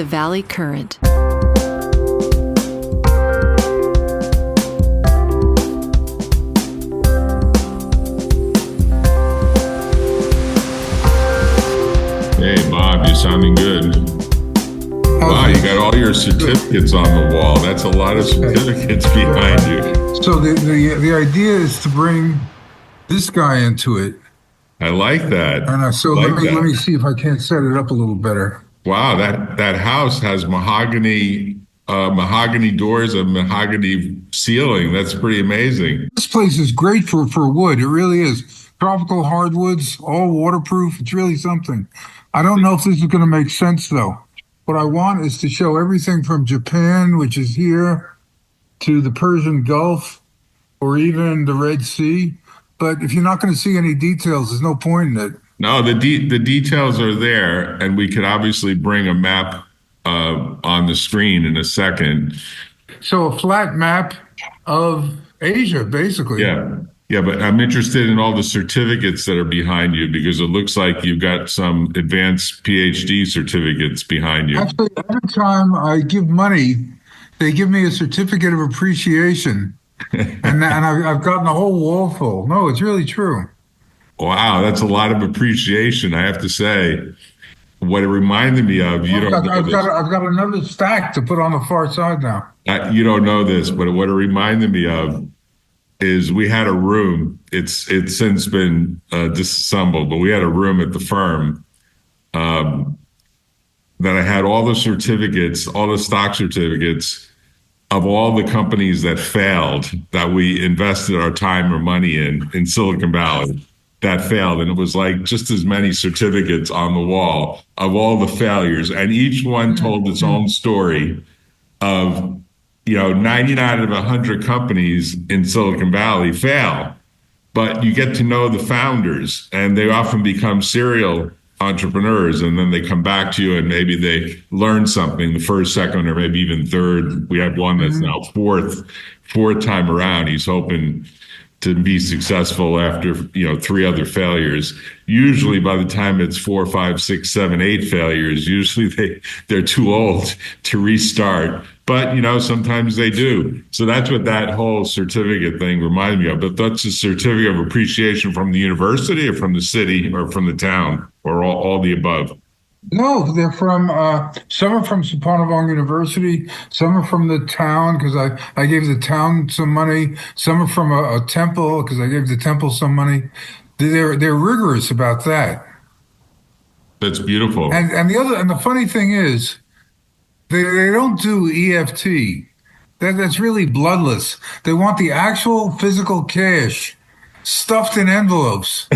the Valley Current. Hey, Bob, you're sounding good. Wow, you got all your certificates on the wall. That's a lot of certificates behind you. So the idea is to bring this guy into it. I like that. Let me see if I can't set it up a little better. Wow, that house has mahogany doors and mahogany ceiling. That's pretty amazing. This place is great for wood. It really is. Tropical hardwoods, all waterproof. It's really something. I don't know if this is going to make sense, though. What I want is to show everything from Japan, which is here, to the Persian Gulf, or even the Red Sea. But if you're not going to see any details, there's no point in it. No, the details are there, and we could obviously bring a map on the screen in a second. So a flat map of Asia, basically. Yeah, but I'm interested in all the certificates that are behind you, because it looks like you've got some advanced PhD certificates behind you. Actually, every time I give money, they give me a certificate of appreciation, and I've gotten a whole wall full. No, it's really true. Wow, that's a lot of appreciation, I have to say. What it reminded me of, I've got another stack to put on the far side now. You don't know this, but what it reminded me of is we had a room. It's since been disassembled, but we had a room at the firm that I had all the certificates, all the stock certificates of all the companies that failed, that we invested our time or money in Silicon Valley, that failed. And it was like just as many certificates on the wall of all the failures. And each one told its own story of, 99 out of 100 companies in Silicon Valley fail, but you get to know the founders, and they often become serial entrepreneurs, and then they come back to you and maybe they learn something the first, second, or maybe even third. We have one that's now fourth time around. He's hoping to be successful after, 3 other failures. Usually by the time it's 4, 5, 6, 7, 8 failures, usually they're too old to restart. But, sometimes they do. So that's what that whole certificate thing reminded me of. But that's a certificate of appreciation from the university or from the city or from the town, or all the above. No, they're from, some are from Saponavong University, some are from the town, because I gave the town some money, some are from a temple, because I gave the temple some money. They're rigorous about that. That's beautiful. And the funny thing is, they don't do EFT. That's really bloodless. They want the actual physical cash stuffed in envelopes.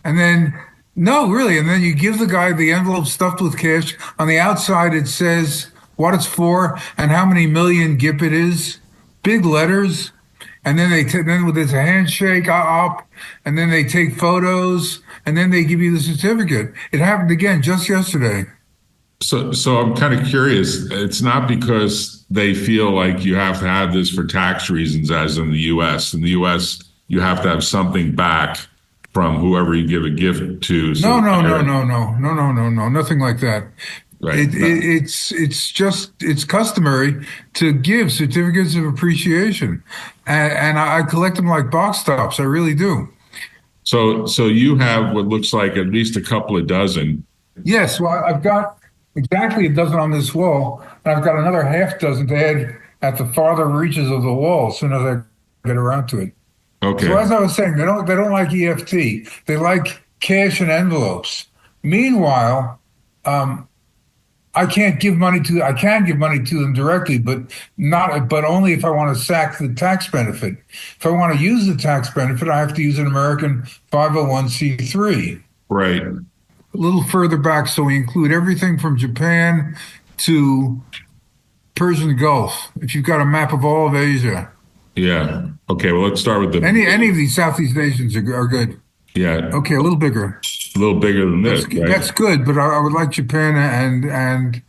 And then, no, really. And then you give the guy the envelope stuffed with cash. On the outside, it says what it's for and how many million GIP it is. Big letters. And then then there's a handshake up, and then they take photos, and then they give you the certificate. It happened again just yesterday. So I'm kind of curious. It's not because they feel like you have to have this for tax reasons, as in the U.S. In the U.S., you have to have something back from whoever you give a gift to. No, nothing like that. Right. It's customary to give certificates of appreciation, and I collect them like box tops. I really do. So you have what looks like at least a couple of dozen. Yes, well, I've got exactly a dozen on this wall, and I've got another half dozen to add at the farther reaches of the wall as soon as I get around to it. Okay. So as I was saying, they don't like EFT. They like cash and envelopes. Meanwhile, I can give money to them directly, but only if I want to sack the tax benefit. If I want to use the tax benefit, I have to use an American 501c3. Right. A little further back, so we include everything from Japan to Persian Gulf. If you've got a map of all of Asia. Yeah. Okay. Well, let's start with any of these Southeast Asians are good. Yeah. Okay, a little bigger. A little bigger than this. Right? That's good, but I would like Japan and.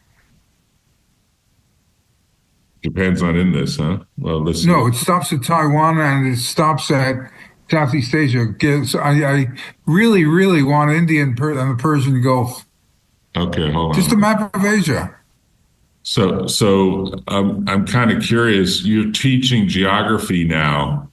Japan's not in this, huh? Well, let's. No, it stops at Taiwan and it stops at Southeast Asia. So I really, really want India and the Persian Gulf. Okay, hold on. Just a map of Asia. So I'm kind of curious. You're teaching geography now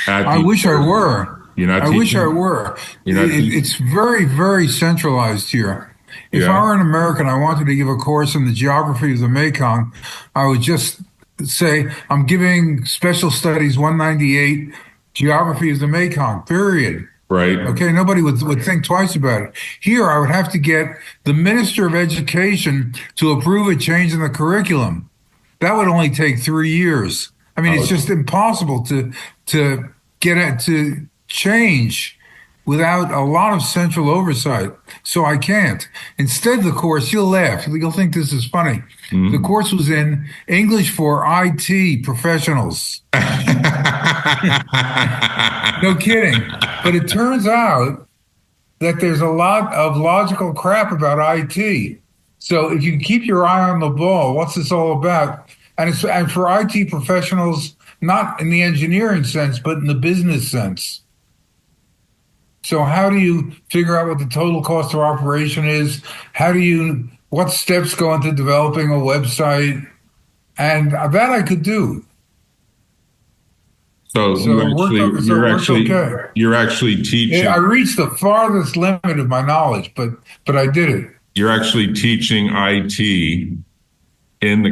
at I the wish I university. were. You're not I wish I teaching. were. You're not teaching. It's very, very centralized here. If I Yeah. were an American, I wanted to give a course in the geography of the Mekong, I would just say, I'm giving Special Studies 198, Geography of the Mekong, period. Right. Okay, nobody would think twice about it. Here, I would have to get the Minister of Education to approve a change in the curriculum. That would only take 3 years. I mean, it's just Oh, impossible to get it to change without a lot of central oversight. So I can't. Instead, the course, you'll laugh. You'll think this is funny. The mhm. course was in English for IT professionals. No kidding. But it turns out that there's a lot of logical crap about IT. So if you keep your eye on the ball, what's this all about? And for IT professionals, not in the engineering sense, but in the business sense. So how do you figure out what the total cost of operation is? What steps go into developing a website? And that I could do. So you actually, So it worked okay. you're actually I teaching. reached the farthest limit of my knowledge, but I did it. You're actually teaching IT But in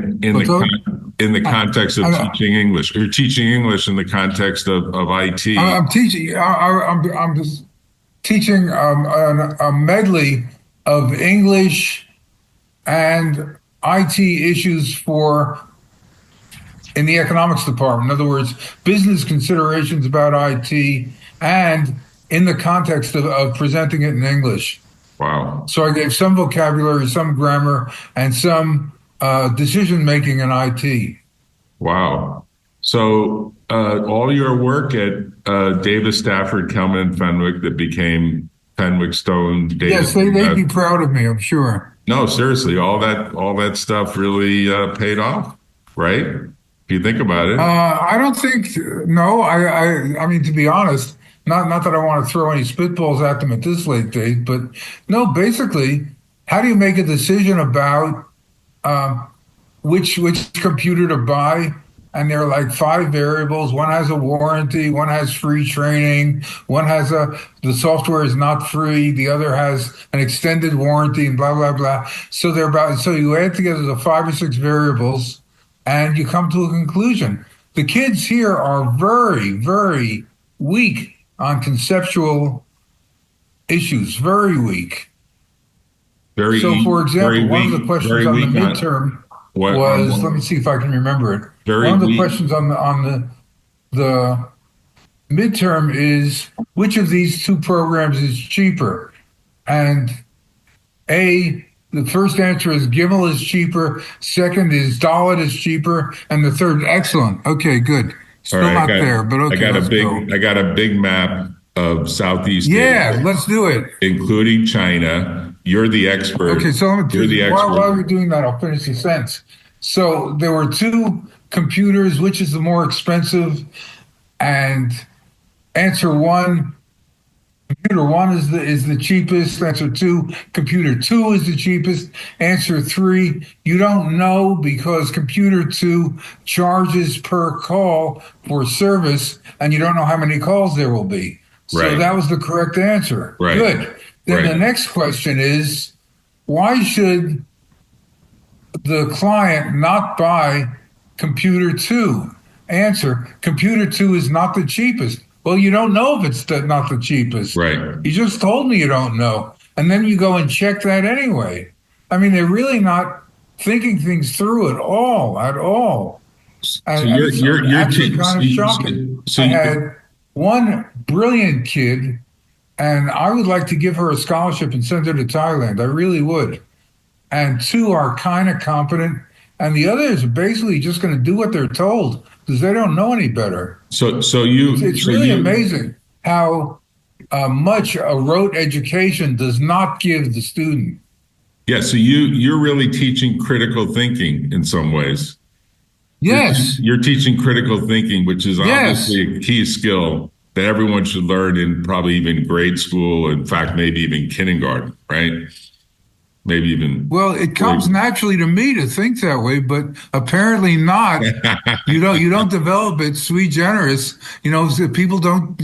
the I, context of I, teaching English. You're teaching English in the context of IT. I'm teaching. I'm just teaching a medley of English and IT issues for in the economics department. In other words, business considerations about IT and in the context of presenting it in English. Wow. So I gave some vocabulary, some grammar, and some decision making in IT. Wow. So all your work at Davis, Stafford, Kelman, and Fenwick that became Fenwick, Stone, Davis. Yes, they'd be proud of me, I'm sure. No, seriously, all that stuff really paid off, right? If you think about it. I don't think, no, I mean, to be honest, not that I want to throw any spitballs at them at this late date, but no, basically, how do you make a decision about um, which computer to buy? And there are like five variables. One has a warranty, one has free training, the software is not free, the other has an extended warranty and blah, blah, blah. So you add together the five or six variables and you come to a conclusion. The kids here are very, very weak on conceptual issues, very weak. So, for example, one of the questions very on the weak on midterm what on was, what? let me see if I can remember it. Very One of the weak. questions on the midterm is which of these two programs is cheaper? And the first answer is Gimel is cheaper. Second is Dalit is cheaper, and the third, excellent. Okay, good. All Still right, not there, but okay, let's go. I got a big map of Southeast Yeah, Asia, let's do it. including China. You're the expert. Okay, so let You're me, the while expert. we're doing that, I'll finish the sentence. So there were two computers, which is the more expensive? And answer one, computer one is the cheapest. Answer two, computer two is the cheapest. Answer three, you don't know because computer two charges per call for service, and you don't know how many calls there will be. So Right, that was the correct answer. right, Good. Then the right. next question is, why should the client not buy computer two? Answer, computer two is not the cheapest. Well, you don't know if it's not the cheapest. Right. You just told me you don't know. And then you go and check that anyway. I mean, they're really not thinking things through at all, at all. So And it's you're actually kind of shocking. I you had one brilliant kid, and I would like to give her a scholarship and send her to Thailand. I really would. And two are kind of competent, and the others are basically just going to do what they're told because they don't know any better. It's really amazing how much a rote education does not give the student. yeah, so you're really teaching critical thinking in some ways. Yes, You're teaching critical thinking, which is yes. obviously a key skill that everyone should learn in probably even grade school, in fact, maybe even kindergarten, right? maybe even Well, it comes 40. naturally to me to think that way, but apparently not. You don't develop it sui generis. So people don't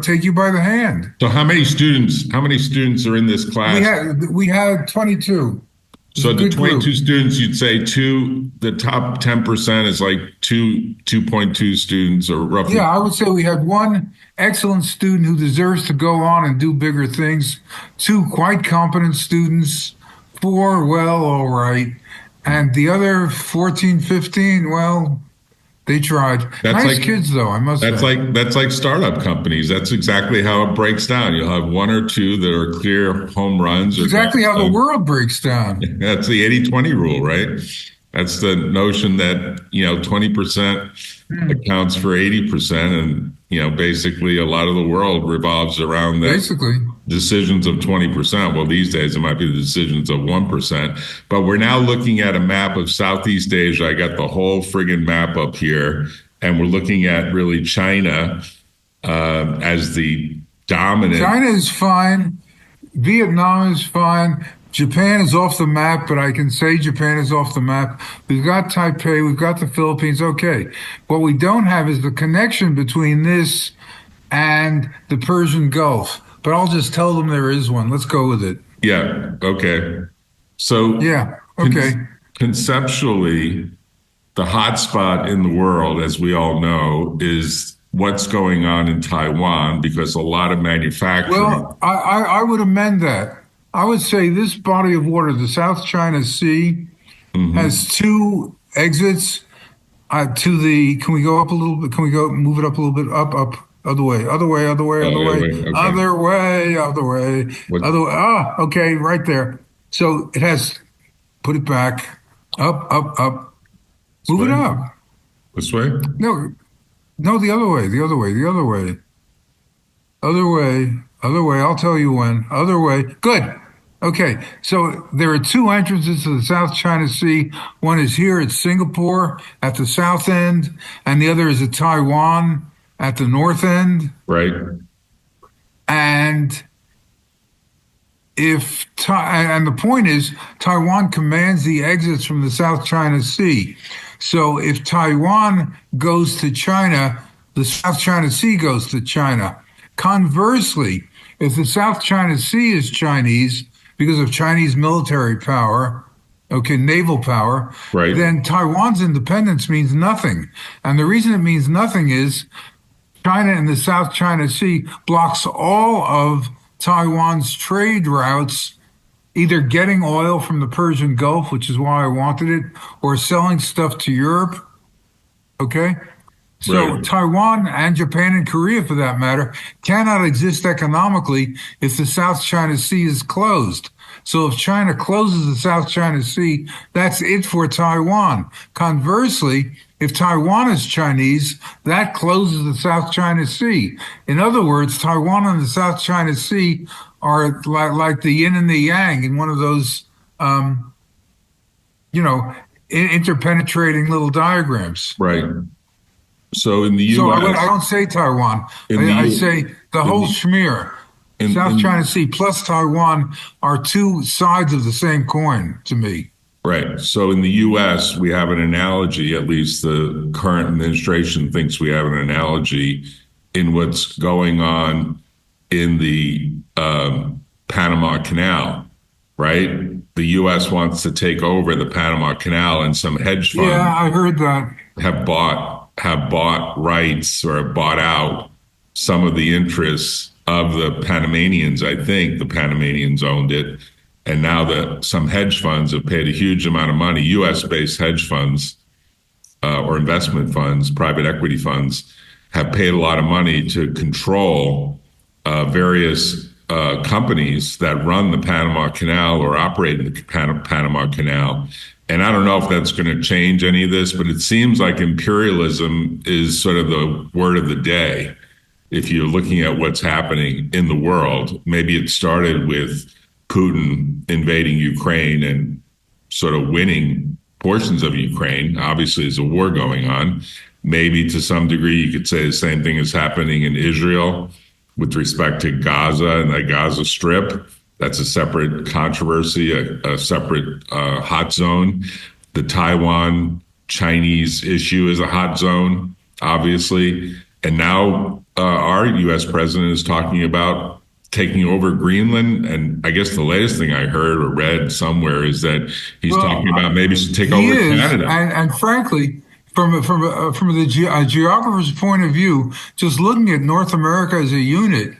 take you by the hand. So how many students are in this We class? had we had 22. It was So a the good 22 group. students, you'd say the top 10% is like 2.2 students or roughly. Yeah, I would say we had one excellent student who deserves to go on and do bigger things, two quite competent students, four, well, all right, and the other 14, 15, well, they tried. That's Nice like kids, though, I must that's say. like that's like startup companies. That's exactly how it breaks down. You'll have one or two that are clear home runs It's or exactly how the grand. world breaks down. That's the 80-20 rule, right? That's the notion that, 20% Hmm. accounts for 80%. And, basically a lot of the world revolves around that Basically, decisions of 20%. Well, these days it might be the decisions of 1%. But we're now looking at a map of Southeast Asia. I got the whole friggin' map up here. And we're looking at really China as the dominant. China is fine. Vietnam is fine. Japan is off the map, but I can say Japan is off the map. We've got Taipei, we've got the Philippines. Okay. What we don't have is the connection between this and the Persian Gulf. But I'll just tell them there is one. Let's go with it. Yeah. Okay. So Yeah. Okay. conceptually, the hotspot in the world, as we all know, is what's going on in Taiwan because a lot of manufacturing. Well, I would amend that. I would say this body of water, the South China Sea, Mhm. has two exits to the. Can we go up a little bit? Can we go move it up a little bit? Up, other way, other way, other way, other way, Anyway, okay. other way, other way, What, other way. Ah, okay, right there. So it has. Put it back. Up, up, up. this Move it way? up. This way? No, no, the other way, the other way, the other way, other way, other way. I'll tell you when. Other way. Good. Okay, so there are two entrances to the South China Sea. One is here at Singapore at the south end, and the other is at Taiwan at the north end. Right. And and the point is, Taiwan commands the exits from the South China Sea. So if Taiwan goes to China, the South China Sea goes to China. Conversely, if the South China Sea is Chinese because of Chinese military power, okay, naval power, Right. then Taiwan's independence means nothing. And the reason it means nothing is China and the South China Sea blocks all of Taiwan's trade routes, either getting oil from the Persian Gulf, which is why I wanted it, or selling stuff to Europe. Okay. So Right. Taiwan and Japan and Korea, for that matter, cannot exist economically if the South China Sea is closed. So if China closes the South China Sea, that's it for Taiwan. Conversely, if Taiwan is Chinese, that closes the South China Sea. In other words, Taiwan and the South China Sea are like the yin and the yang in one of those, um, interpenetrating little diagrams. Right. So in the So U.S., I don't say Taiwan. in the I U, say the in whole the, schmear. South in China Sea plus Taiwan are two sides of the same coin to me. right. So in the U.S., we have an analogy. At least the current administration thinks we have an analogy in what's going on in the Panama Canal. Right. The U.S. wants to take over the Panama Canal, and some hedge Yeah, funds I heard that. have bought rights or have bought out some of the interests of the Panamanians. I think the Panamanians owned it, and now that some hedge funds have paid a huge amount of money, U.S.-based hedge funds or investment funds, private equity funds, have paid a lot of money to control various companies that run the Panama Canal or operate in the Panama Canal. And I don't know if that's going to change any of this, but it seems like imperialism is sort of the word of the day. If you're looking at what's happening in the world, maybe it started with Putin invading Ukraine and sort of winning portions of Ukraine. Obviously, there's a war going on. Maybe to some degree, you could say the same thing is happening in Israel with respect to Gaza and the Gaza Strip. That's a separate controversy, a separate hot zone. The Taiwan Chinese issue is a hot zone, obviously. And now our US president is talking about taking over Greenland. And I guess the latest thing I heard or read somewhere is that he's Well, talking about maybe to take he over is, Canada. and frankly, from the geographer's point of view, just looking at North America as a unit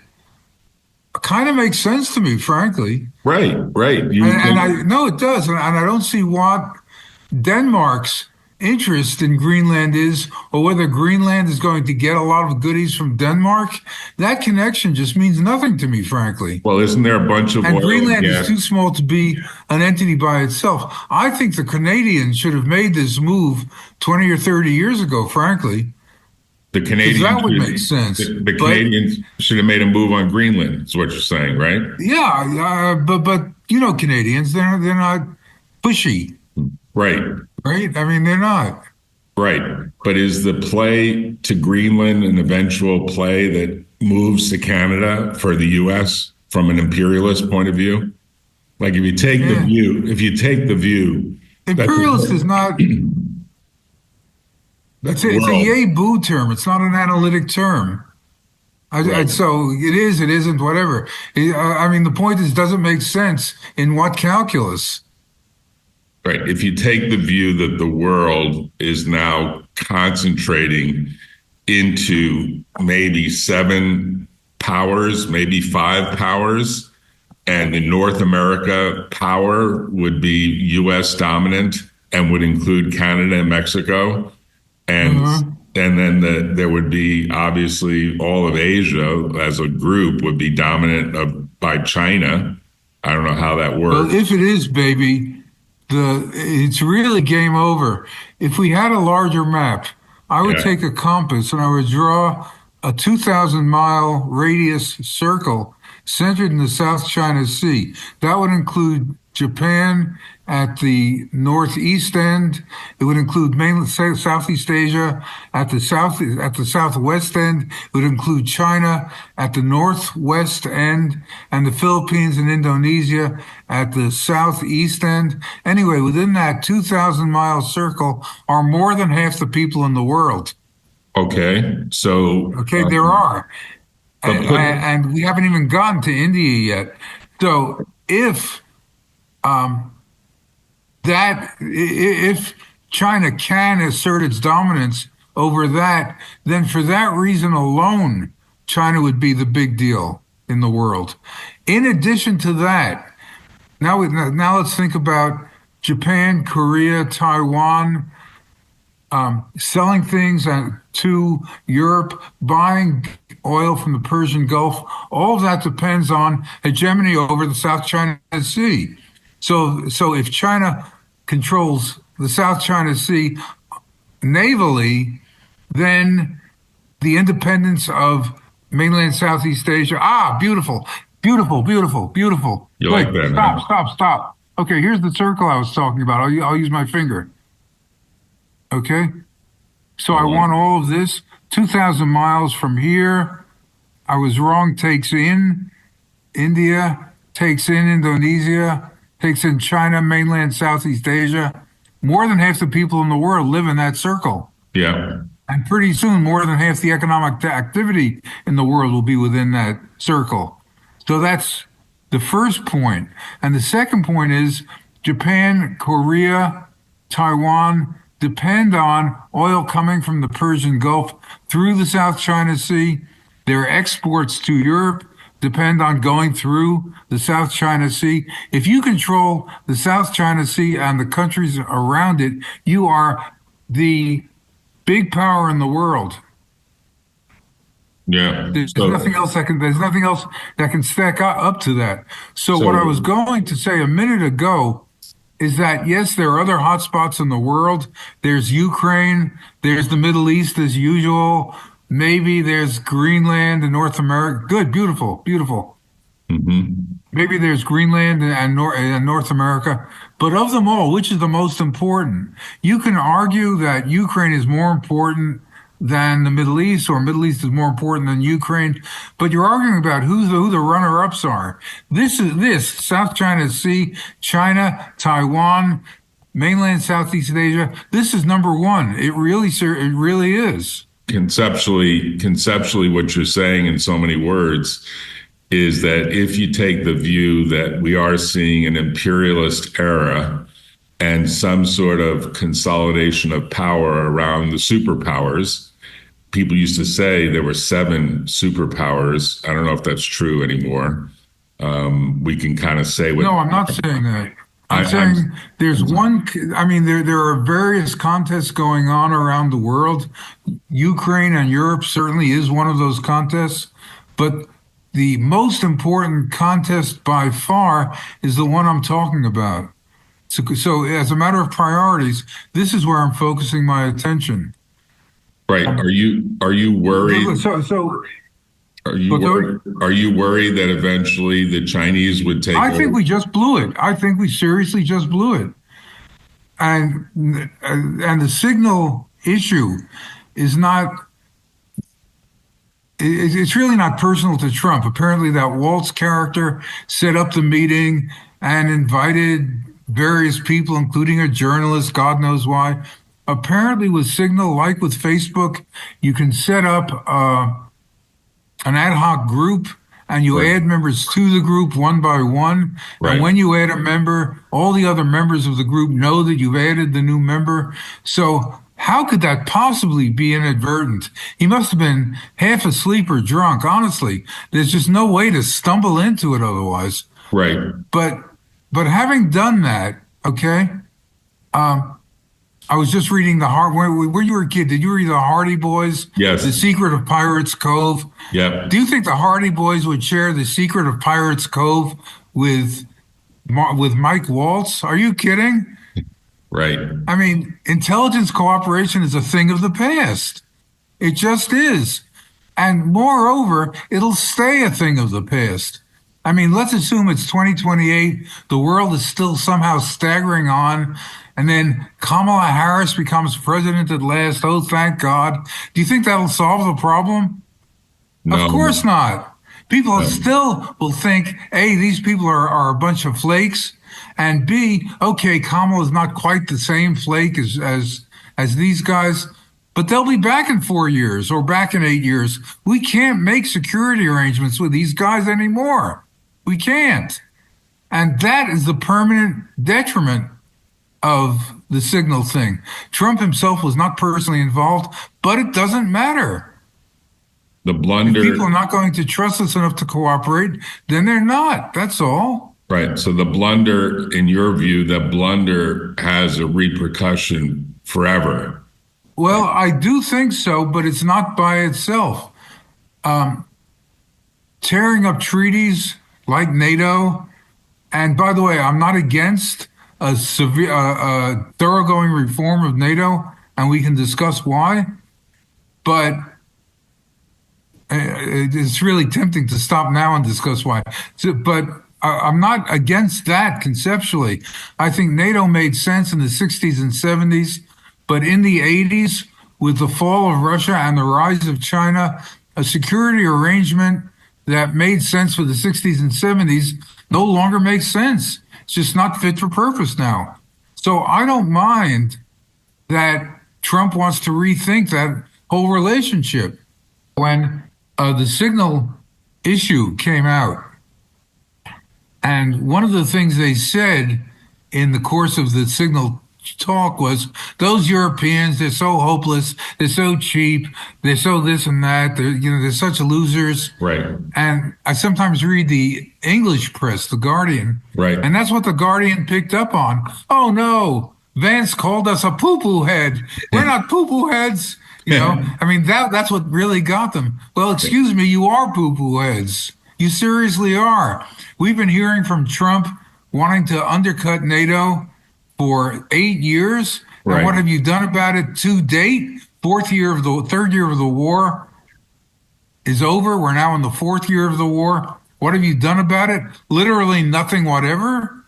kind of makes sense to me, frankly. Right, right. You And I think, know it does, and I don't see what Denmark's interest in Greenland is, or whether Greenland is going to get a lot of goodies from Denmark. That connection just means nothing to me, frankly. well, isn't there a bunch of And oil and Greenland is gas? too small to be an entity by itself. I think the Canadians should have made this move 20 or 30 years ago, frankly, The because Canadians, that would make sense. the But Canadians should have made a move on Greenland. Is what you're saying, right? yeah, but you know, Canadians, they're not pushy, Right, right? I mean, they're not. right. But is the play to Greenland an eventual play that moves to Canada for the U.S. from an imperialist point of view? Like if you take the Yeah. view, if you take the view that Imperialist is not. that the It's a world, yay boo term. It's not an analytic term. right, So it is, it isn't, whatever. I mean, the point is, doesn't make sense in what calculus? right. If you take the view that the world is now concentrating into maybe seven powers, maybe five powers, and the North America power would be U.S. dominant and would include Canada and Mexico, and Mhm. there would be obviously all of Asia as a group would be dominant by China. I don't know how that Well, works. if it is, baby, it's really game over. If we had a larger map, I would Yeah. take a compass and I would draw a 2,000-mile radius circle centered in the South China Sea. That would include Japan at the northeast end. It would include mainland Southeast Asia at the southwest end. It would include China at the northwest end, and the Philippines and Indonesia at the southeast end. Anyway, within that 2,000-mile circle are more than half the people in the world. Okay, so Okay, there are. but put And we haven't even gotten to India yet. So if um, if China can assert its dominance over that, then for that reason alone, China would be the big deal in the world. In addition to that, now let's think about Japan, Korea, Taiwan, selling things to Europe, buying oil from the Persian Gulf. All of that depends on hegemony over the South China Sea. So if China controls the South China Sea navally, then the independence of mainland Southeast Asia. Ah, beautiful, beautiful, beautiful, beautiful. you Wait, like that, stop, huh? stop, stop. Okay, here's the circle I was talking about. I'll use my finger. Okay. So I want all of this 2,000 miles from here. I was wrong. Takes in India, takes in Indonesia, takes in China, mainland Southeast Asia. More than half the people in the world live in that circle. Yeah. And pretty soon, more than half the economic activity in the world will be within that circle. So that's the first point. And the second point is Japan, Korea, Taiwan depend on oil coming from the Persian Gulf through the South China Sea. Their exports to Europe depend on going through the South China Sea. If you control the South China Sea and the countries around it, you are the big power in the world. Yeah. There's nothing else that can stack up to that. So what I was So going to say a minute ago is that yes, there are other hotspots in the world. There's Ukraine, there's the Middle East as usual. Maybe there's Greenland and North America. Good, beautiful, beautiful. mhm. Maybe there's Greenland and North America. But of them all, which is the most important? You can argue that Ukraine is more important than the Middle East, or Middle East is more important than Ukraine. But you're arguing about who the runner-ups are. This South China Sea, China, Taiwan, mainland Southeast Asia. This is number one. It really is. Conceptually, what you're saying in so many words is that if you take the view that we are seeing an imperialist era and some sort of consolidation of power around the superpowers. People used to say there were 7 superpowers. I don't know if that's true anymore. We can kind of say what. No, I'm not saying that. I'm saying there's one. I mean, there are various contests going on around the world. Ukraine and Europe certainly is one of those contests, but the most important contest by far is the one I'm talking about. So as a matter of priorities, this is where I'm focusing my attention. Right. Are you worried? Are you worried that eventually the Chinese would take over? I think we just blew it. I think we seriously just blew it. And the signal issue is not, it's really not personal to Trump. Apparently that Waltz character set up the meeting and invited various people, including a journalist, God knows why. Apparently with Signal, like with Facebook, you can set up an ad hoc group and you add members to the group one by one. Right. And when you add a member, all the other members of the group know that you've added the new member. So how could that possibly be inadvertent? He must have been half asleep or drunk, honestly. There's just no way to stumble into it otherwise. Right. But having done that, okay, I was just reading when you were a kid, did you read the Hardy Boys? Yes. The Secret of Pirates Cove? Yep. Do you think the Hardy Boys would share the Secret of Pirates Cove with Mike Waltz? Are you kidding? Right. I mean, intelligence cooperation is a thing of the past. It just is. And moreover, it'll stay a thing of the past. I mean, let's assume it's 2028. The world is still somehow staggering on. And then Kamala Harris becomes president at last. Oh, thank God. Do you think that'll solve the problem? No. Of course not. People still will think, A, these people are a bunch of flakes. And B, okay, Kamala's not quite the same flake as these guys. But they'll be back in 4 years or back in 8 years. We can't make security arrangements with these guys anymore. We can't. And that is the permanent detriment of the Signal thing. Trump himself was not personally involved, but it doesn't matter. The blunder. If people are not going to trust us enough to cooperate, then they're not. That's all. Right. So the blunder, in your view, that blunder has a repercussion forever. Well, I do think so, but it's not by itself. Tearing up treaties like NATO, and by the way, I'm not against a thoroughgoing reform of NATO, and we can discuss why, but it's really tempting to stop now and discuss why. But I'm not against that conceptually. I think NATO made sense in the 60s and 70s, but in the 80s, with the fall of Russia and the rise of China, a security arrangement that made sense for the 60s and 70s no longer makes sense. It's just not fit for purpose now. So I don't mind that Trump wants to rethink that whole relationship. When the Signal issue came out, and one of the things they said in the course of the Signal talk was, those Europeans, they're so hopeless, they're so cheap, they're so this and that, they're such losers. Right. And I sometimes read the English press, The Guardian. Right. And that's what The Guardian picked up on. Oh no, Vance called us a poo-poo head. We're not poo-poo heads. I mean, that's what really got them. Well, excuse me, you are poo-poo heads. You seriously are. We've been hearing from Trump wanting to undercut NATO for 8 years. Right. And what have you done about it to date? Third year of the war is over. We're now in the 4th year of the war. What have you done about it? Literally nothing whatever.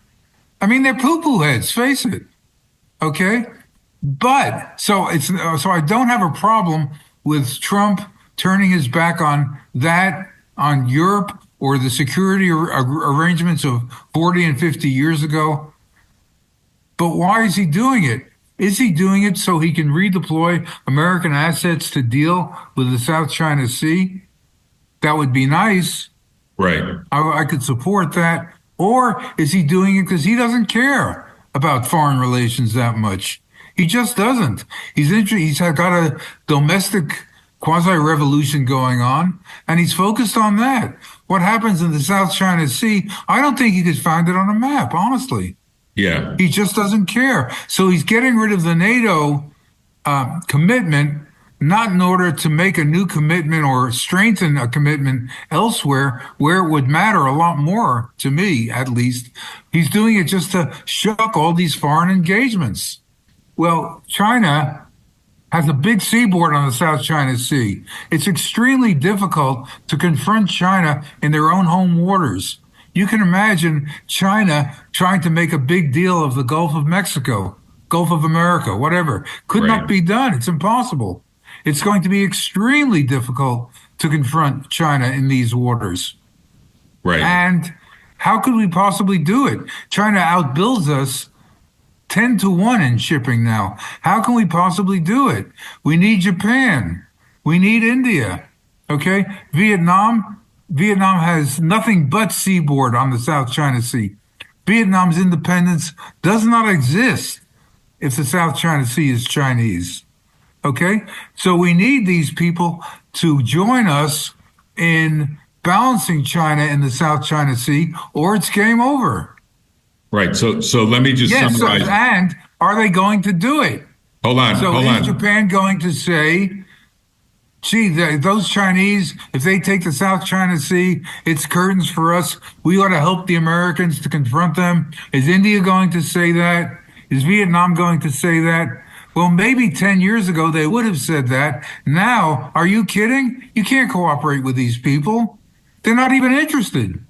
I mean, they're poo-poo heads, face it. Okay? But so I don't have a problem with Trump turning his back on that, on Europe, or the security arrangements of 40 and 50 years ago. But why is he doing it? Is he doing it so he can redeploy American assets to deal with the South China Sea? That would be nice. Right. I could support that. Or is he doing it because he doesn't care about foreign relations that much? He just doesn't. He's got a domestic quasi-revolution going on, and he's focused on that. What happens in the South China Sea, I don't think he could find it on a map, honestly. Yeah. He just doesn't care. So he's getting rid of the NATO commitment, not in order to make a new commitment or strengthen a commitment elsewhere where it would matter a lot more, to me at least. He's doing it just to shuck all these foreign engagements. Well, China has a big seaboard on the South China Sea. It's extremely difficult to confront China in their own home waters. You can imagine China trying to make a big deal of the Gulf of Mexico, Gulf of America, whatever. Could not be done. It's impossible. It's going to be extremely difficult to confront China in these waters. Right. And how could we possibly do it? China outbuilds us 10 to 1 in shipping now. How can we possibly do it? We need Japan. We need India. Okay? Vietnam has nothing but seaboard on the South China Sea. Vietnam's independence does not exist if the South China Sea is Chinese. Okay? So we need these people to join us in balancing China in the South China Sea, or it's game over. Right. So let me just summarize. And are they going to do it? Hold on. Is Japan going to say, gee, those Chinese, if they take the South China Sea, it's curtains for us. We ought to help the Americans to confront them. Is India going to say that? Is Vietnam going to say that? Well, maybe 10 years ago they would have said that. Now, are you kidding? You can't cooperate with these people. They're not even interested.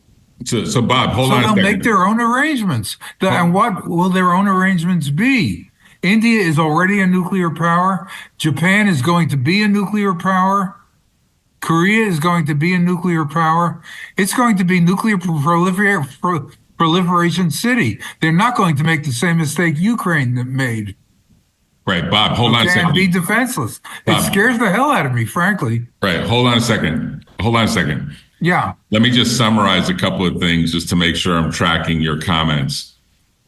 So Bob, hold on a second. So they'll make their own arrangements. And what will their own arrangements be? India is already a nuclear power. Japan is going to be a nuclear power. Korea is going to be a nuclear power. It's going to be nuclear proliferation city. They're not going to make the same mistake Ukraine made. Right, Bob, hold on a second. Be defenseless. Bob. It scares the hell out of me, frankly. Right, hold on a second. Yeah. Let me just summarize a couple of things just to make sure I'm tracking your comments.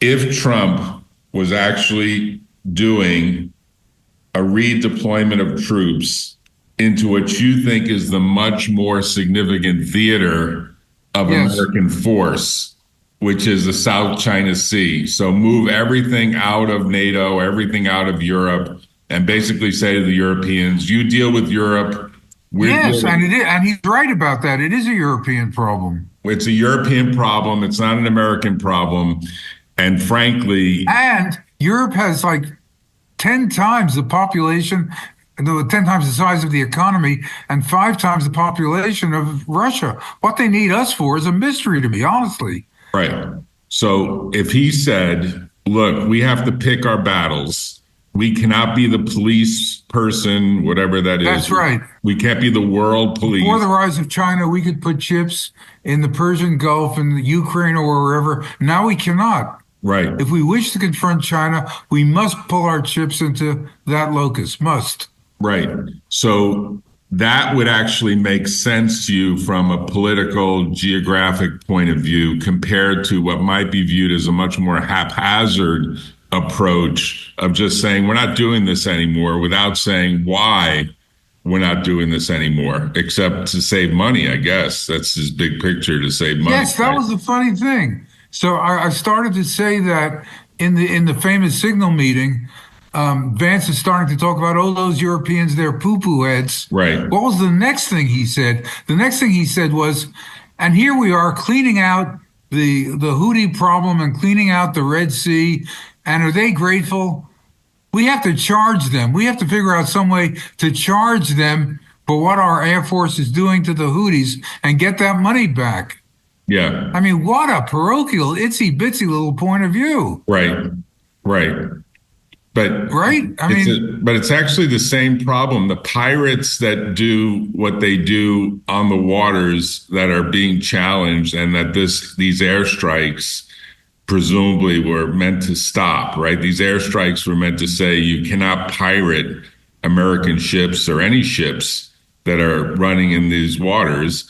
If Trump was actually doing a redeployment of troops into what you think is the much more significant theater of American force, which is the South China Sea. So move everything out of NATO, everything out of Europe, and basically say to the Europeans, you deal with Europe. And he's right about that. It is a European problem. It's a European problem. It's not an American problem. And frankly... And Europe has like 10 times the population, 10 times the size of the economy, and 5 times the population of Russia. What they need us for is a mystery to me, honestly. Right. So if he said, look, we have to pick our battles. We cannot be the police person, whatever that is. That's right. We can't be the world police. Before the rise of China, we could put chips in the Persian Gulf and the Ukraine or wherever. Now we cannot. Right. If we wish to confront China, we must pull our chips into that locus. Must. Right. So that would actually make sense to you from a political, geographic point of view compared to what might be viewed as a much more haphazard approach of just saying we're not doing this anymore without saying why we're not doing this anymore, except to save money, I guess. That's his big picture, to save money. Yes, that was the funny thing. So I started to say that in the famous signal meeting, Vance is starting to talk about, those Europeans, they're poo-poo heads. Right. What was the next thing he said? The next thing he said was, and here we are cleaning out the Houthi problem and cleaning out the Red Sea. And are they grateful? We have to charge them. We have to figure out some way to charge them for what our Air Force is doing to the Houthis and get that money back. Yeah. I mean, what a parochial, itsy-bitsy little point of view. Right. But right? I mean, but it's actually the same problem. The pirates that do what they do on the waters that are being challenged, and that these airstrikes presumably were meant to stop, right? These airstrikes were meant to say you cannot pirate American ships or any ships that are running in these waters.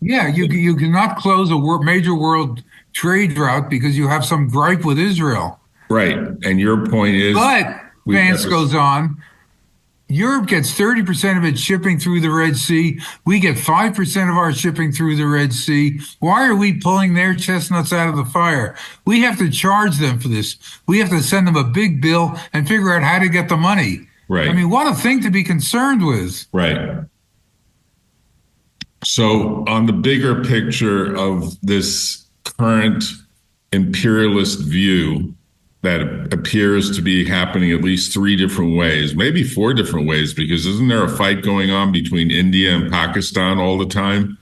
yeah, you cannot close a major world trade route because you have some gripe with Israel. Right. And your point is But we've got Vance this, goes on. Europe gets 30% of its shipping through the Red Sea. We get 5% of our shipping through the Red Sea. Why are we pulling their chestnuts out of the fire? We have to charge them for this. We have to send them a big bill and figure out how to get the money. I right, mean, what a thing to be concerned with. right. So on the bigger picture of this current imperialist view that appears to be happening at least three different ways, maybe four different ways, because isn't there a fight going on between India and Pakistan all the time?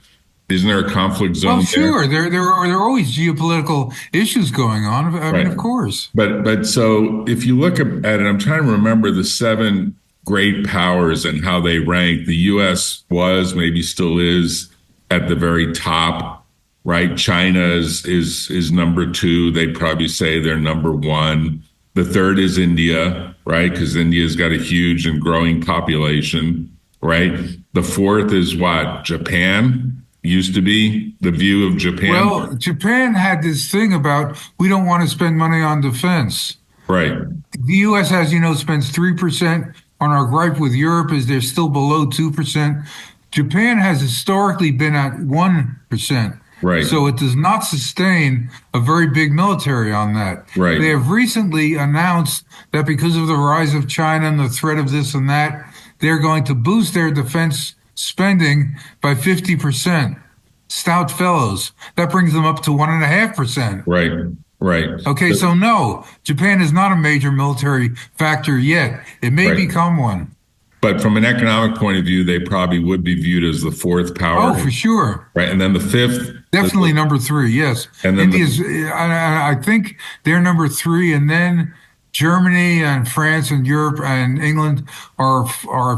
Isn't there a conflict zone Well, there? sure, there are always geopolitical issues going on. I mean, Right. of course. But so if you look at it, I'm trying to remember the seven great powers and how they rank. The U.S. was, maybe still is, at the very top, right? China is number two. They'd probably say they're number one. The third is India, right? Because India's got a huge and growing population, right? The fourth is what? Japan used to be the view of Japan. Well, Japan had this thing about we don't want to spend money on defense. Right, The U.S., as you know, spends 3% on our gripe with Europe is they're still below 2%. Japan has historically been at 1%. right, So it does not sustain a very big military on that. right. They have recently announced that because of the rise of China and the threat of this and that, they're going to boost their defense spending by 50%. Stout fellows. That brings them up to 1.5%. Right, right. Okay, so no, Japan is not a major military factor yet. It may Right. become one. But from an economic point of view, they probably would be viewed as the fourth power. Oh, for sure. Right. And then the fifth. Definitely number three, yes. And then India's, I think they're number three, and then Germany and France and Europe and England are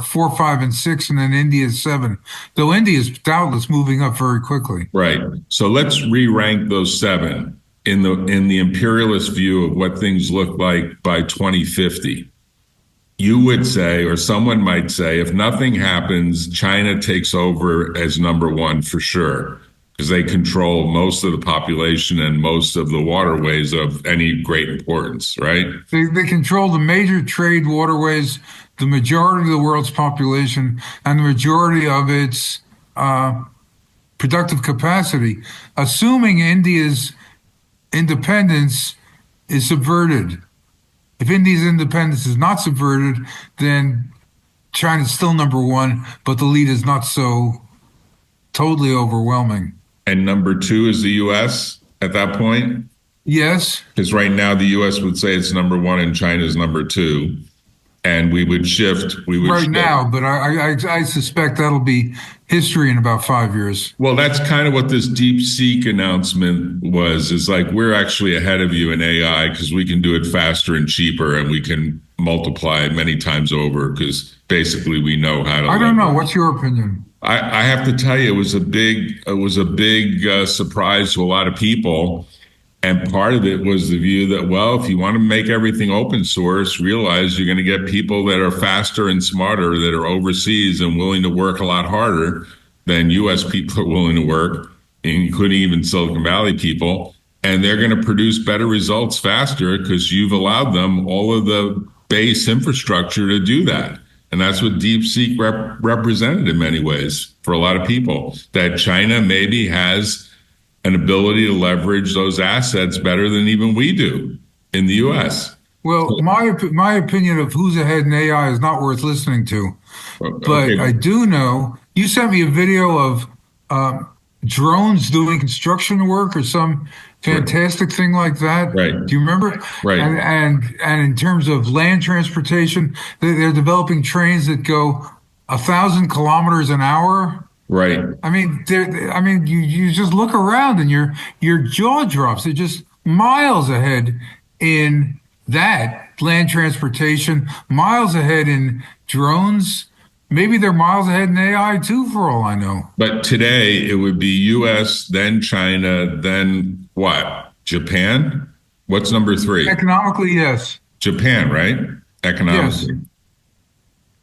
4, 5, and 6, and then India is 7. Though India is doubtless moving up very quickly. Right. So let's re-rank those seven in the imperialist view of what things look like by 2050. You would say, or someone might say, if nothing happens, China takes over as number one for sure, because they control most of the population and most of the waterways of any great importance, right? They control the major trade waterways, the majority of the world's population, and the majority of its productive capacity. Assuming India's independence is subverted. If India's independence is not subverted, then China's still number one, but the lead is not so totally overwhelming. And number two is the U.S. at that point? Yes. Because right now the U.S. would say it's number one and China's number two. And we would shift. Now, but I suspect that'll be history in about 5 years. Well, that's kind of what this DeepSeek announcement was, is like, we're actually ahead of you in AI because we can do it faster and cheaper, and we can multiply it many times over because basically we know how to. I don't know. What's your opinion? I have to tell you, it was a big surprise to a lot of people. And part of it was the view that, well, if you want to make everything open source, realize you're going to get people that are faster and smarter, that are overseas and willing to work a lot harder than U.S. people are willing to work, including even Silicon Valley people. And they're going to produce better results faster because you've allowed them all of the base infrastructure to do that. And that's what DeepSeek represented in many ways for a lot of people, that China maybe has an ability to leverage those assets better than even we do in the U.S. Well, my opinion of who's ahead in AI is not worth listening to. But Okay. I do know, you sent me a video of drones doing construction work or some fantastic thing like that. Right. Do you remember? Right. And in terms of land transportation, they're developing trains that go 1,000 kilometers an hour. Right. I mean, you just look around and your jaw drops. They're just miles ahead in that land transportation, miles ahead in drones. Maybe they're miles ahead in AI too, for all I know. But today it would be US, then China, then what? Japan? What's number three? Economically, yes. Japan, right? Yes. Economically.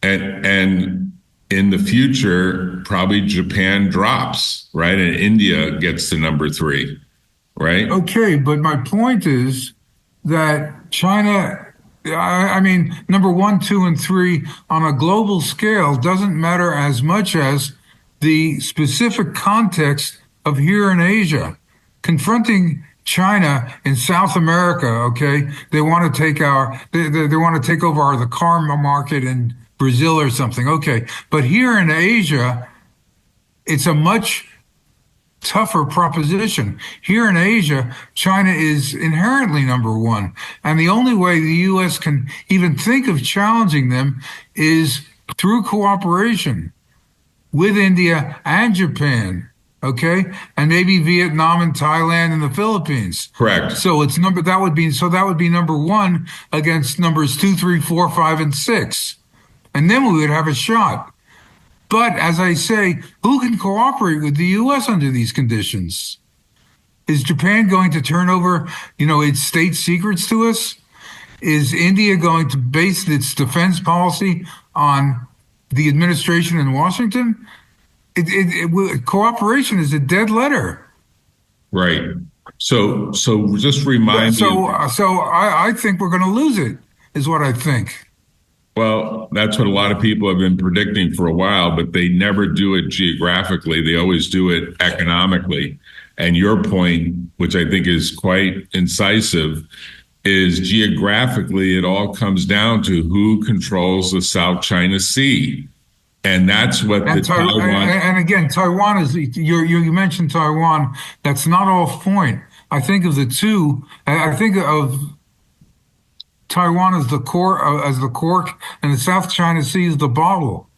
And in the future, probably Japan drops, right? And India gets to number three, right? Okay, but my point is that China, I mean, number one, two, and three on a global scale doesn't matter as much as the specific context of here in Asia. Confronting China in South America, okay, they want to take they want to take over the car market in Brazil or something, okay. But here in Asia, it's a much tougher proposition. Here in Asia, China is inherently number one. And the only way the U.S. can even think of challenging them is through cooperation with India and Japan. Okay. And maybe Vietnam and Thailand and the Philippines. Correct. So that would be number one against numbers 2, 3, 4, 5, and 6. And then we would have a shot. But as I say, who can cooperate with the U.S. under these conditions? Is Japan going to turn over, its state secrets to us? Is India going to base its defense policy on the administration in Washington? Cooperation is a dead letter. Right. So just remind me. So I think we're going to lose it, is what I think. Well, that's what a lot of people have been predicting for a while, but they never do it geographically. They always do it economically. And your point, which I think is quite incisive, is geographically, it all comes down to who controls the South China Sea. And that's what Taiwan. And again, Taiwan is, you mentioned Taiwan. That's not off point. I think of the two, I think of Taiwan as the cork, and the South China Sea is the bottle.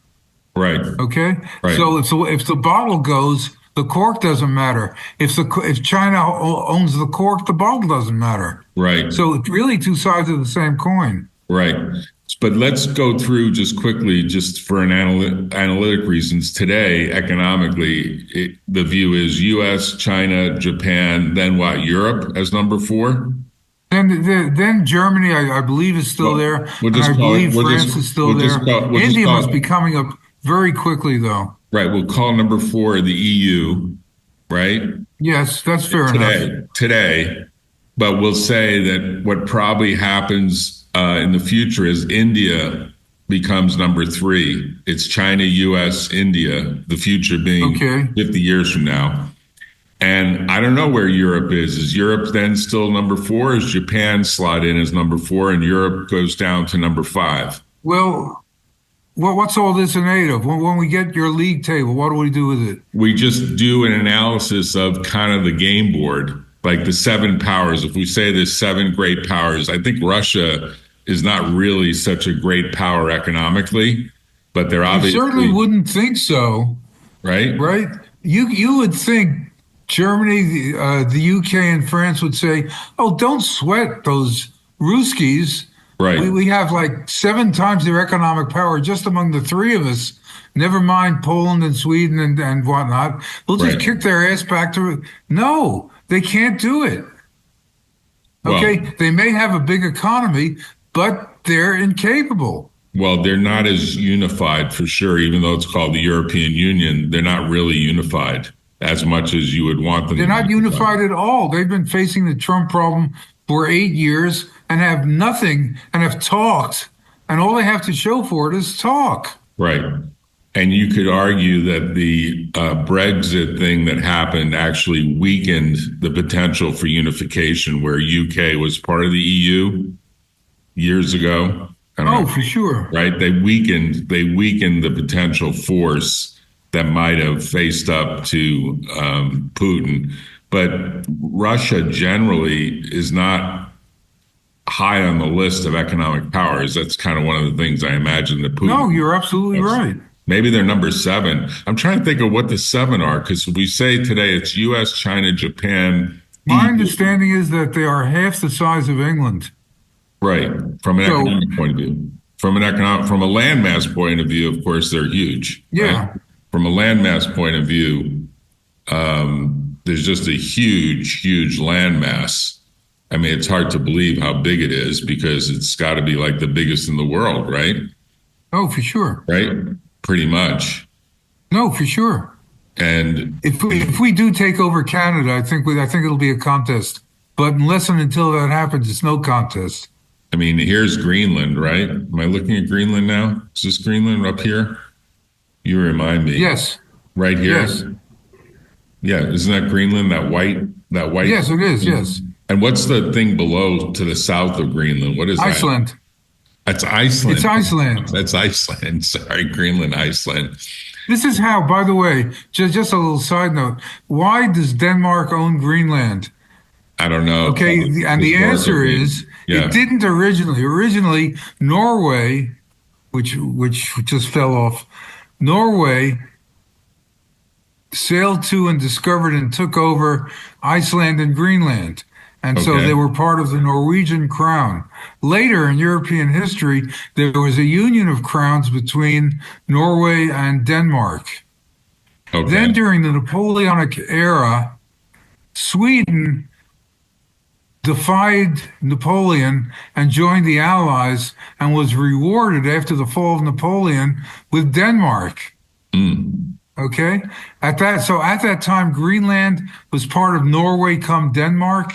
Right. Okay. Right. So if the bottle goes, the cork doesn't matter. If China owns the cork, the bottle doesn't matter. Right. So it's really two sides of the same coin. Right. But let's go through just quickly, just for analytic reasons. Today, economically, the view is U.S., China, Japan, then what? Europe as number 4. Then Germany, I believe, is still there. I believe France is still there. India must be coming up very quickly, though. Right. We'll call number 4 the EU, right? Yes, that's fair enough. Today, but we'll say that what probably happens in the future is India becomes number 3. It's China, U.S., India, the future being 50 years from now. And I don't know where Europe is. Is Europe then still number 4? Is Japan slot in as number 4 and Europe goes down to number 5? Well, what's all this in aid of? When we get your league table, what do we do with it? We just do an analysis of kind of the game board, like the 7 powers. If we say there's 7 great powers, I think Russia is not really such a great power economically, but they're obviously... You certainly wouldn't think so. Right? Right? You would think Germany, the UK, and France would say, "Oh, don't sweat those Ruskies. Right. We have like 7 times their economic power just among the 3 of us. Never mind Poland and Sweden and whatnot. We'll just kick their ass back to." No, they can't do it. Okay, well, they may have a big economy, but they're incapable. Well, they're not as unified for sure, even though it's called the European Union. They're not really unified as much as you would want them. They're not unified at all. They've been facing the Trump problem for 8 years and have nothing and have talked. And all they have to show for it is talk. Right. And you could argue that the Brexit thing that happened actually weakened the potential for unification, where UK was part of the EU years ago. For sure. Right. They weakened the potential force that might have faced up to Putin. But Russia generally is not high on the list of economic powers. That's kind of one of the things I imagine that Putin... No, you're absolutely right. Maybe they're number 7. I'm trying to think of what the 7 are, because we say today it's U.S., China, Japan. My understanding is that they are half the size of England. Right. From an So, economic point of view. From a landmass point of view, of course, they're huge, right? yeah. From a landmass point of view, there's just a huge landmass. I mean, it's hard to believe how big it is because it's got to be like the biggest in the world, right? Oh, for sure. Right? Pretty much. No, for sure. And If we do take over Canada, I think it'll be a contest. But unless and until that happens, it's no contest. I mean, here's Greenland, right? Am I looking at Greenland now? Is this Greenland up here? You remind me. Yes. Right here? Yes. Yeah, isn't that Greenland? That white. Yes, it is. Yes. And what's the thing below to the south of Greenland? What is that? Iceland. That's Iceland. It's Iceland. That's Iceland. Sorry, Greenland, Iceland. This is how, by the way, just a little side note. Why does Denmark own Greenland? I don't know. Okay, and the answer is yeah. it didn't originally. Originally, Norway, which just fell off, Norway sailed to and discovered and took over Iceland and Greenland. And so Okay. they were part of the Norwegian crown. Later in European history, there was a union of crowns between Norway and Denmark. Okay. Then during the Napoleonic era, Sweden defied Napoleon and joined the Allies and was rewarded after the fall of Napoleon with Denmark. Okay? At that time, Greenland was part of Norway come Denmark.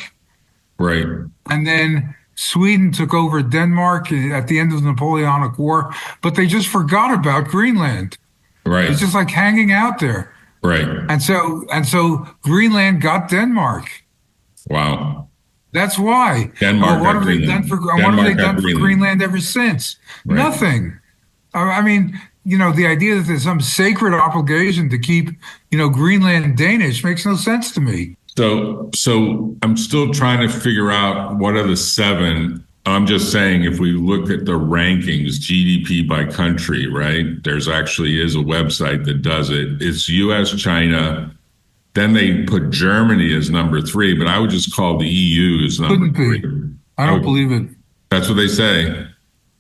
Right. And then Sweden took over Denmark at the end of the Napoleonic War, but they just forgot about Greenland. Right. It's just like hanging out there. Right. And so Greenland got Denmark. Wow. That's why. Denmark What got have they done Greenland. for Denmark got Greenland. Greenland ever since? Right. Nothing. I mean, the idea that there's some sacred obligation to keep, Greenland Danish makes no sense to me. So I'm still trying to figure out what are the seven. I'm just saying, if we look at the rankings, GDP by country, right? There's actually is a website that does it. It's US, China. Then they put Germany as number 3, but I would just call the EU as number Couldn't 3. be. I don't believe it. That's what they say.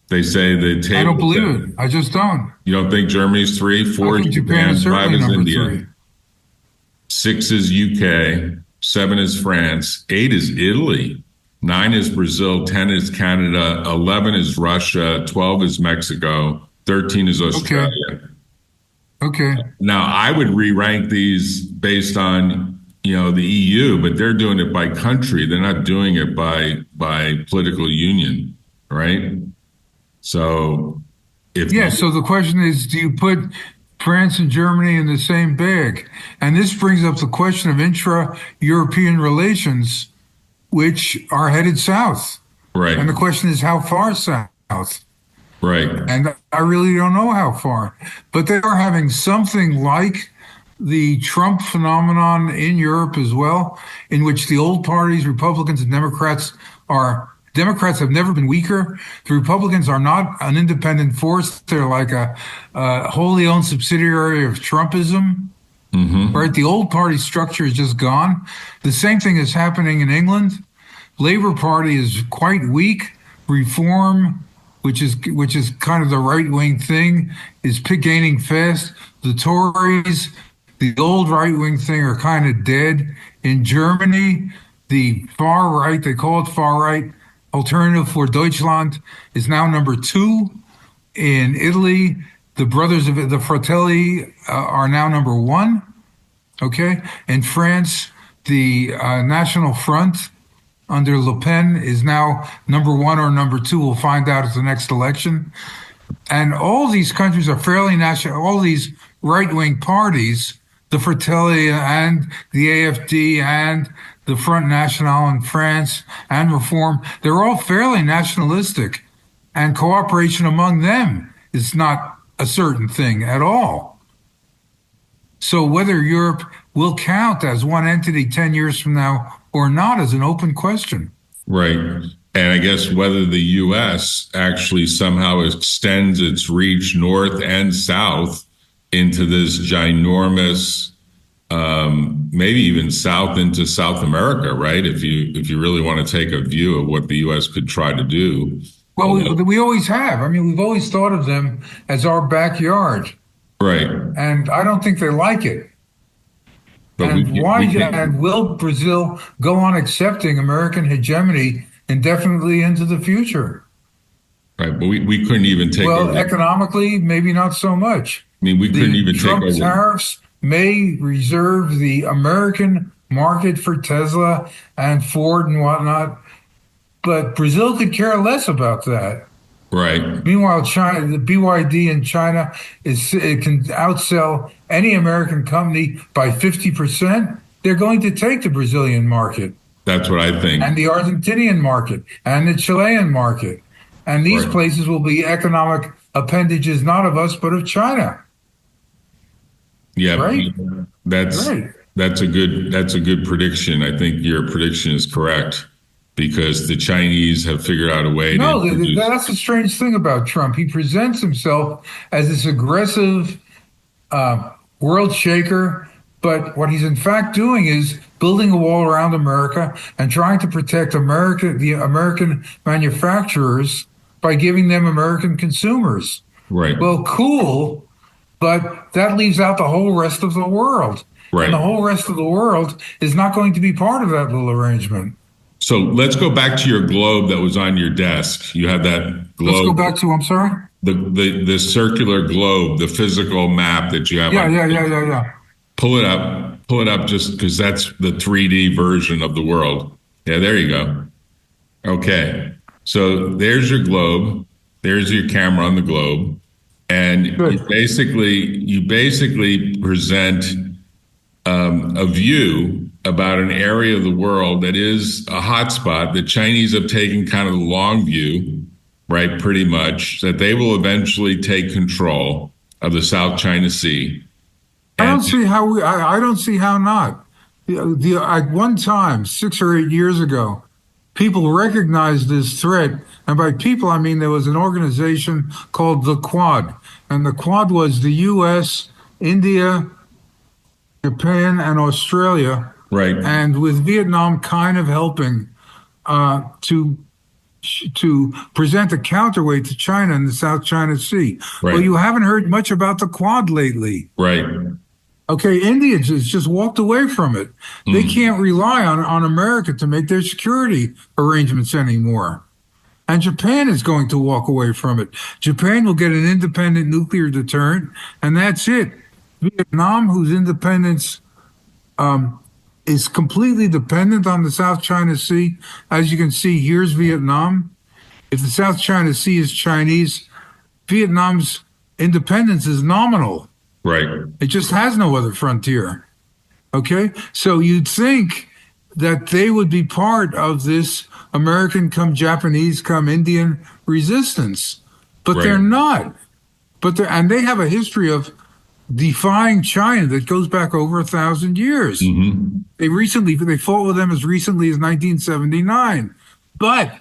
They say the table. I don't believe it. I just don't. You don't think Germany's 3? 4 I is think Japan, is 5 certainly is number India, 3. 6 is UK, 7 is France, 8 is Italy, 9 is Brazil, 10 is Canada, 11 is Russia, 12 is Mexico, 13 is Australia. Okay. Now, I would re-rank these based on, the EU, but they're doing it by country. They're not doing it by political union, right? So so the question is, do you put France and Germany in the same bag? And this brings up the question of intra-European relations, which are headed south. Right. And the question is, how far south? Right. And I really don't know how far. But they are having something like the Trump phenomenon in Europe as well, in which the old parties, Republicans and Democrats have never been weaker. The Republicans are not an independent force. They're like a wholly owned subsidiary of Trumpism. Mm-hmm. Right? The old party structure is just gone. The same thing is happening in England. Labour Party is quite weak. Reform, which is kind of the right-wing thing, is gaining fast. The Tories, the old right-wing thing, are kind of dead. In Germany, the far right, they call it far right, Alternative for Deutschland, is now number 2. In Italy, the brothers of the Fratelli are now number 1. Okay. In France, the National Front under Le Pen is now number 1 or number 2. We'll find out at the next election. And all these countries are fairly national. All these right-wing parties, the Fratelli and the AFD and the Front National in France and Reform, they're all fairly nationalistic. And cooperation among them is not a certain thing at all. So whether Europe will count as one entity 10 years from now or not is an open question. Right. And I guess whether the U.S. actually somehow extends its reach north and south into this ginormous maybe even south into South America, right? If you really want to take a view of what the U.S. could try to do. Well, we always have. I mean, we've always thought of them as our backyard, Right. and I don't think they like it. But And why we can't, and will Brazil go on accepting American hegemony indefinitely into the future? right. But we couldn't even take Well, over. economically, maybe not so much. I mean, we couldn't The even take Trump over. tariffs may reserve the American market for Tesla and Ford and whatnot, but Brazil could care less about that. Right. Meanwhile, China, the BYD in China it can outsell any American company by 50%. They're going to take the Brazilian market That's what I think. and the Argentinian market and the Chilean market. And these Right. places will be economic appendages not of us but of China. Yeah. Right? That's Right. that's a good prediction. I think your prediction is correct because the Chinese have figured out a way to No, introduce. that's the strange thing about Trump. He presents himself as this aggressive world shaker, but what he's in fact doing is building a wall around America and trying to protect the American manufacturers by giving them American consumers. Right. Well, cool, but that leaves out the whole rest of the world. Right. And the whole rest of the world is not going to be part of that little arrangement. So let's go back to your globe that was on your desk. You had that globe. Let's go back to, I'm sorry? The circular globe, the physical map that you have. Yeah. Pull it up just because that's the 3D version of the world. Yeah, there you go. Okay. So there's your globe. There's your camera on the globe. And Good. you basically present a view about an area of the world that is a hotspot. The Chinese have taken kind of the long view, right? Pretty much that they will eventually take control of the South China Sea. I don't see how I don't see how not. At one time, 6 or 8 years ago, people recognized this threat, and by people I mean there was an organization called the Quad, and the Quad was the U.S., India, Japan, and Australia, Right. and with Vietnam kind of helping to present a counterweight to China in the South China Sea. Right. Well, you haven't heard much about the Quad lately. Right. Okay, India just walked away from it. They can't rely on America to make their security arrangements anymore. And Japan is going to walk away from it. Japan will get an independent nuclear deterrent, and that's it. Vietnam, whose independence is completely dependent on the South China Sea. As you can see, here's Vietnam. If the South China Sea is Chinese, Vietnam's independence is nominal. Right. It just has no other frontier. Okay? So you'd think that they would be part of this American come Japanese come Indian resistance, but Right. they're not. And they have a history of defying China that goes back over 1,000 years. They fought with them as recently as 1979. But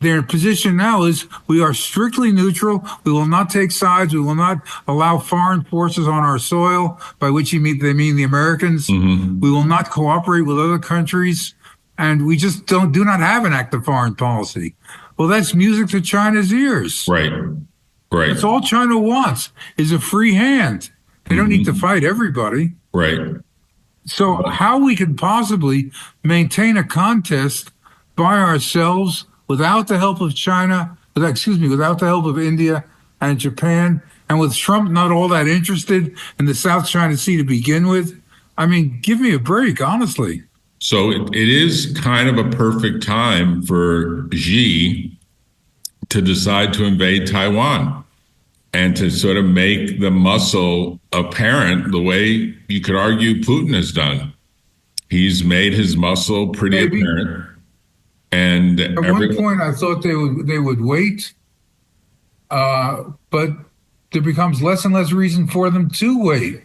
their position now is we are strictly neutral. We will not take sides. We will not allow foreign forces on our soil, by which they mean the Americans. We will not cooperate with other countries. And we just do not have an active foreign policy. Well, that's music to China's ears. Right. Right. That's all China wants is a free hand. They don't need to fight everybody. Right. So how we could possibly maintain a contest by ourselves without the help of China, without the help of India and Japan, and with Trump not all that interested in the South China Sea to begin with? I mean, give me a break, honestly. So it is kind of a perfect time for Xi to decide to invade Taiwan and to sort of make the muscle apparent the way you could argue Putin has done. He's made his muscle pretty apparent. And at one point, I thought they would wait, but there becomes less and less reason for them to wait.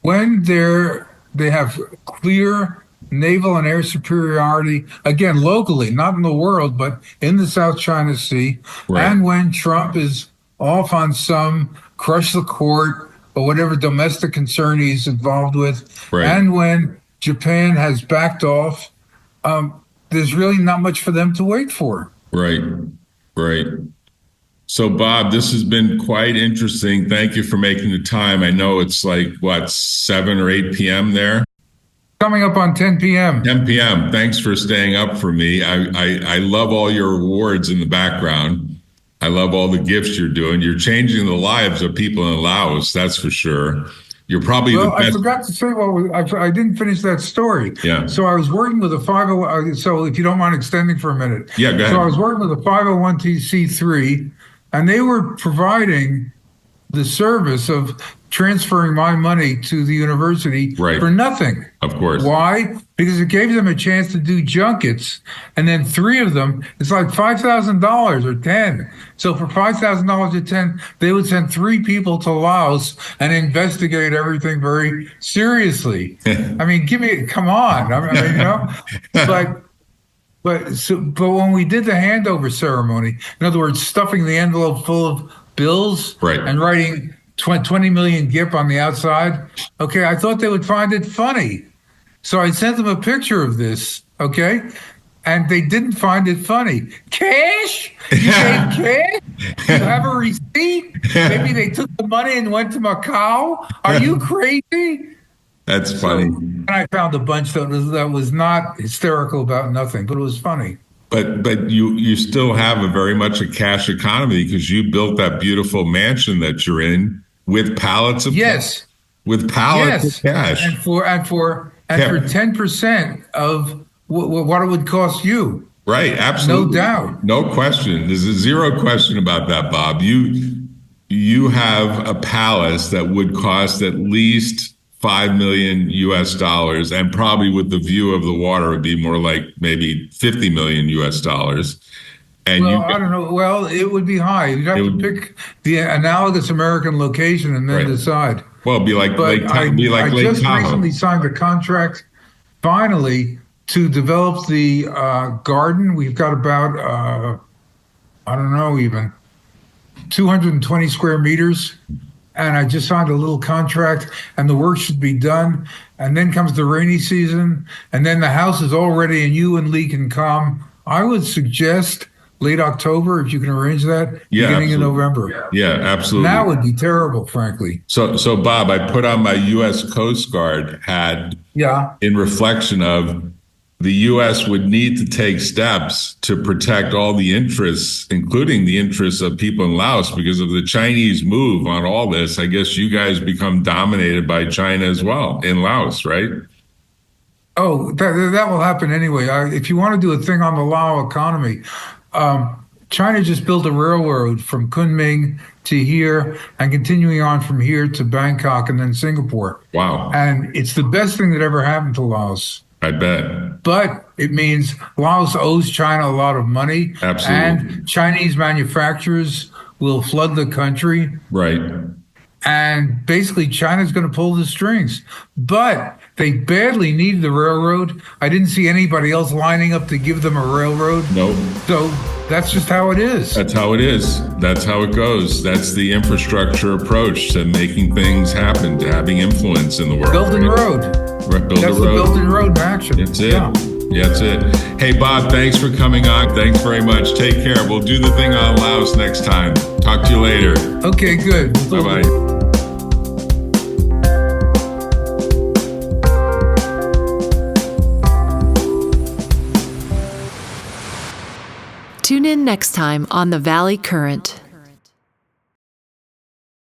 When they have clear naval and air superiority, again, locally, not in the world, but in the South China Sea, Right. and when Trump is off on some crush the court or whatever domestic concern he's involved with, Right. and when Japan has backed off, there's really not much for them to wait for. Right. Right. So, Bob, this has been quite interesting. Thank you for making the time. I know it's like, what, 7 or 8 p.m. there? Coming up on 10 p.m. 10 p.m. Thanks for staying up for me. I love all your awards in the background. I love all the gifts you're doing. You're changing the lives of people in Laos, that's for sure. You're probably the best. I forgot to say, I didn't finish that story. Yeah. So I was working with a 501, so if you don't mind extending for a minute. Yeah, go ahead. So I was working with a 501c3, and they were providing the service of transferring my money to the university for nothing. Of course. Why? Because it gave them a chance to do junkets, and then 3 of them, it's like $5,000 or 10. So for $5,000 or 10, they would send 3 people to Laos and investigate everything very seriously. I mean, come on. I mean, you know, but when we did the handover ceremony, in other words, stuffing the envelope full of bills and writing 20 million GIP on the outside, okay, I thought they would find it funny. So I sent them a picture of this, okay? And they didn't find it funny. Cash? You gave cash? You have a receipt? Maybe they took the money and went to Macau? Are you crazy? That's funny. And I found a bunch that was not hysterical about nothing, but it was funny. But you still have very much a cash economy because you built that beautiful mansion that you're in with pallets of cash. With pallets of cash. And for 10% of what it would cost you. Right, absolutely. No doubt. No question. There's a zero question about that, Bob. You have a palace that would cost at least $5 million US, and probably with the view of the water would be more like maybe $50 million US. And I don't know. Well, it would be high. You'd have to pick the analogous American location and then decide. Well, it'd be like Lake Tahoe. I just recently signed a contract, finally, to develop the garden. We've got about, I don't know, even 220 square meters. And I just signed a little contract, and the work should be done. And then comes the rainy season, and then the house is all ready, and you and Lee can come. I would suggest late October, if you can arrange that, beginning of November. Yeah, absolutely. That would be terrible, frankly. So Bob, I put on my U.S. Coast Guard hat in reflection of the U.S. would need to take steps to protect all the interests, including the interests of people in Laos, because of the Chinese move on all this. I guess you guys become dominated by China as well in Laos, right? Oh, that will happen anyway. If you want to do a thing on the Lao economy, China just built a railroad from Kunming to here and continuing on from here to Bangkok and then Singapore. Wow. And it's the best thing that ever happened to Laos. I bet. But it means Laos owes China a lot of money. Absolutely. And Chinese manufacturers will flood the country. Right. And basically China's going to pull the strings. But they badly need the railroad. I didn't see anybody else lining up to give them a railroad. Nope. So that's just how it is. That's how it is. That's how it goes. That's the infrastructure approach to making things happen, to having influence in the world. Building road. That's the Building road in action. That's it. Yeah, that's it. Hey, Bob, thanks for coming on. Thanks very much. Take care. We'll do the thing on Laos next time. Talk to you later. Okay, good. Bye-bye. Tune in next time on The Valley Current.